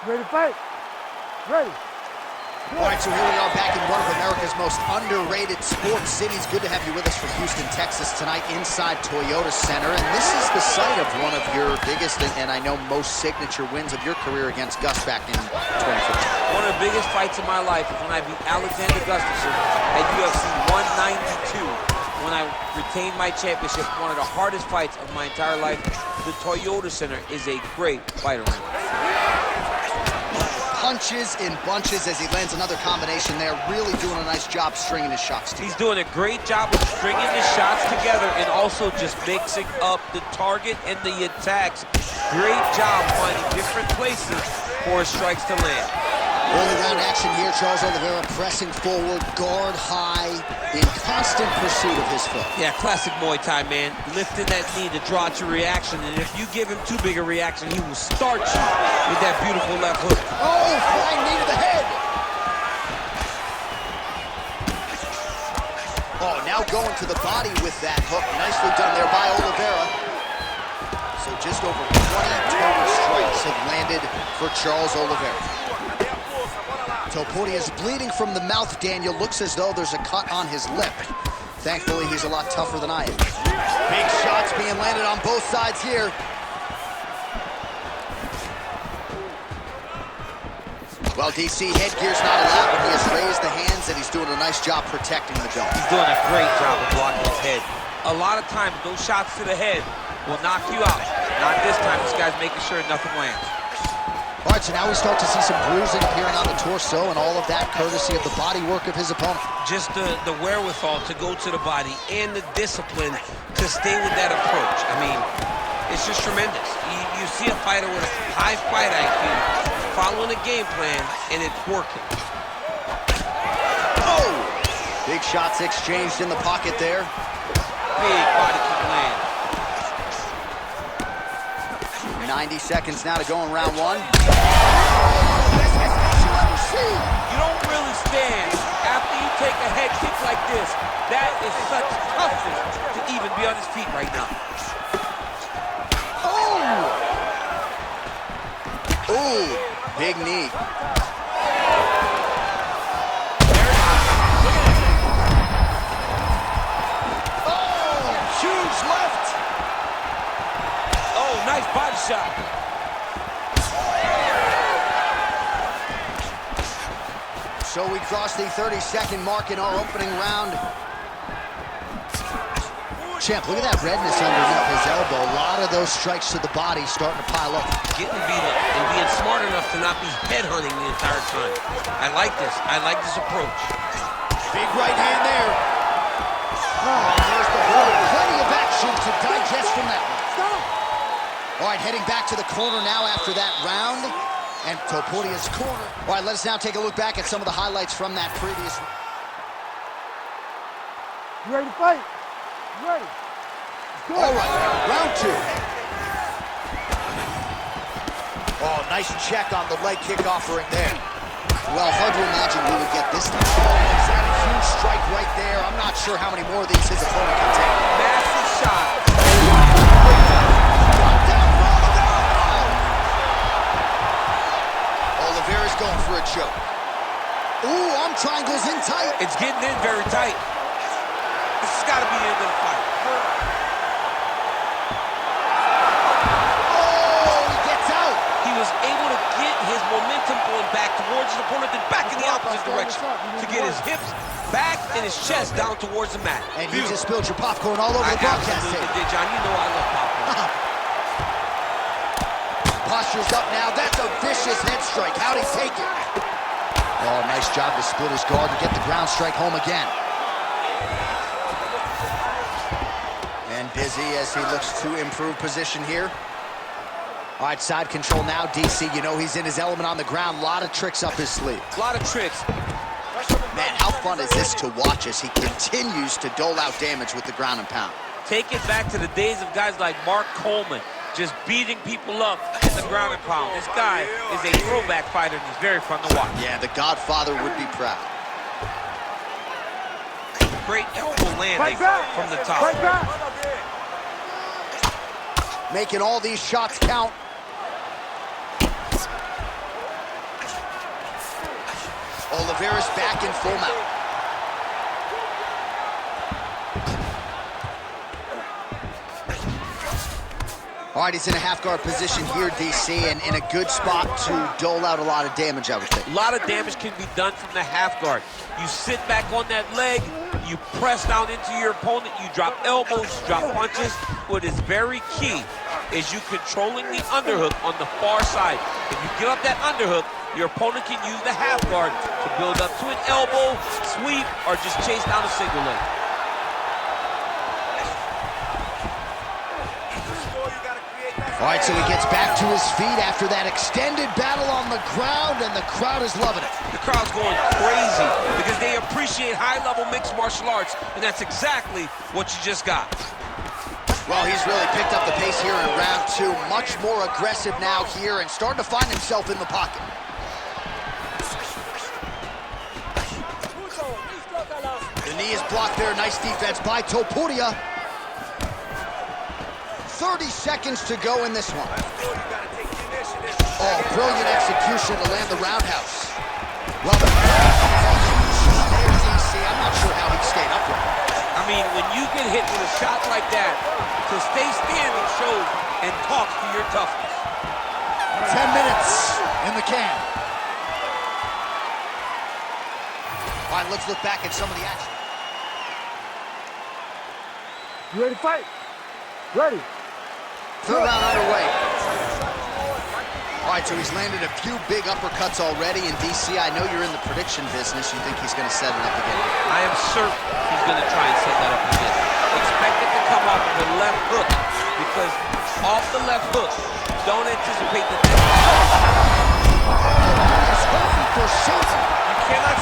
Ready to fight? Ready. All right, so here we are back in one of America's most underrated sports cities. Good to have you with us from Houston, Texas tonight inside Toyota Center. And this is the site of one of your biggest and I know most signature wins of your career against Gus back in 2015. One of the biggest fights of my life is when I beat Alexander Gustafsson at UFC 192 when I retained my championship. One of the hardest fights of my entire life. The Toyota Center is a great fight arena. Punches in bunches as he lands another combination there. Really doing a nice job stringing his shots together. He's doing a great job of stringing his shots together and also just mixing up the target and the attacks. Great job finding different places for his strikes to land. Early round action here. Charles Oliveira pressing forward, guard high, in constant pursuit of his foot. Yeah, classic Muay Thai, man. Lifting that knee to draw to reaction, and if you give him too big a reaction, he will start you with that beautiful left hook. Oh, flying knee to the head. Oh, now going to the body with that hook. Nicely done there by Oliveira. So just over 20 total strikes have landed for Charles Oliveira. Topuria is bleeding from the mouth, Daniel. Looks as though there's a cut on his lip. Thankfully, he's a lot tougher than I am. Big shots being landed on both sides here. Well, DC, headgear's not allowed, but he has raised the hands, and he's doing a nice job protecting the dome. He's doing a great job of blocking his head. A lot of times, those shots to the head will knock you out. Not this time. This guy's making sure nothing lands. All right, so now we start to see some bruising appearing on the torso, and all of that courtesy of the body work of his opponent. Just the wherewithal to go to the body and the discipline to stay with that approach. I mean, it's just tremendous. You see a fighter with a high fight IQ following a game plan, and it's working. Oh! Big shots exchanged in the pocket there. Big body kick land. 90 seconds now to go in round one. You don't really stand after you take a head kick like this. That is such toughness to even be on his feet right now. Oh! Ooh, big knee. Oh, huge left. Oh, nice body shot. So we cross the 30-second mark in our opening round. Champ, look at that redness underneath his elbow. A lot of those strikes to the body starting to pile up. Getting beat up and being smart enough to not be headhunting the entire time. I like this. I like this approach. Big right hand there. Oh, there's the blow. Plenty of action to digest from that one. All right, heading back to the corner now after that round. And Topuria's corner. All right, let us now take a look back at some of the highlights from that previous. You ready to fight? You ready? All right, round two. Oh, nice check on the leg kick offering there. Well, hard to imagine we would get this time. Oh, is that a huge strike right there? I'm not sure how many more of these his opponent can take. Massive shot. Oliveira's going for a choke. Ooh, arm triangles in tight. It's getting in very tight. This has got to be the end of the fight. Oh, he gets out. He was able to get his momentum going back towards his opponent, then back in the opposite direction to get his hips back and his chest down towards the mat. And you just spilled your popcorn all over the broadcast absolutely tape. did, John. You know I love popcorn. Posture's up now. That's a vicious head strike. How'd he take it? Oh, nice job to split his guard and get the ground strike home again. And busy as he looks to improve position here. All right, side control now, DC. You know he's in his element on the ground. A lot of tricks up his sleeve. A lot of tricks. Man, how fun is this to watch as he continues to dole out damage with the ground and pound? Take it back to the days of guys like Mark Coleman, just beating people up in the ground and pound. This guy is a throwback fighter, and he's very fun to watch. Yeah, the Godfather would be proud. Great elbow landing from the top. Fight back. Making all these shots count. Oliveira's back in full mount. All right, he's in a half-guard position here, DC, and in a good spot to dole out a lot of damage, I would think. A lot of damage can be done from the half guard. You sit back on that leg, you press down into your opponent, you drop elbows, you drop punches. What is very key is you controlling the underhook on the far side. If you give up that underhook, your opponent can use the half guard to build up to an elbow, sweep, or just chase down a single leg. All right, so he gets back to his feet after that extended battle on the ground, and the crowd is loving it. The crowd's going crazy because they appreciate high-level mixed martial arts, and that's exactly what you just got. Well, he's really picked up the pace here in round two. Much more aggressive now here and starting to find himself in the pocket. The knee is blocked there. Nice defense by Topuria. 30 seconds to go in this one. Oh, brilliant execution to land the roundhouse. Well, DC, I'm not sure how he stayed upright. I mean, when you get hit with a shot like that, to stay standing shows and talks to your toughness. 10 minutes in the can. All right, let's look back at some of the action. You ready to fight? Ready. Third round underway. All right, so he's landed a few big uppercuts already. And DC, I know you're in the prediction business. You think he's going to set it up again? I am certain he's going to try and set that up again. Expect it to come off the left hook, because off the left hook, don't anticipate the next. He's hoping for something. You cannot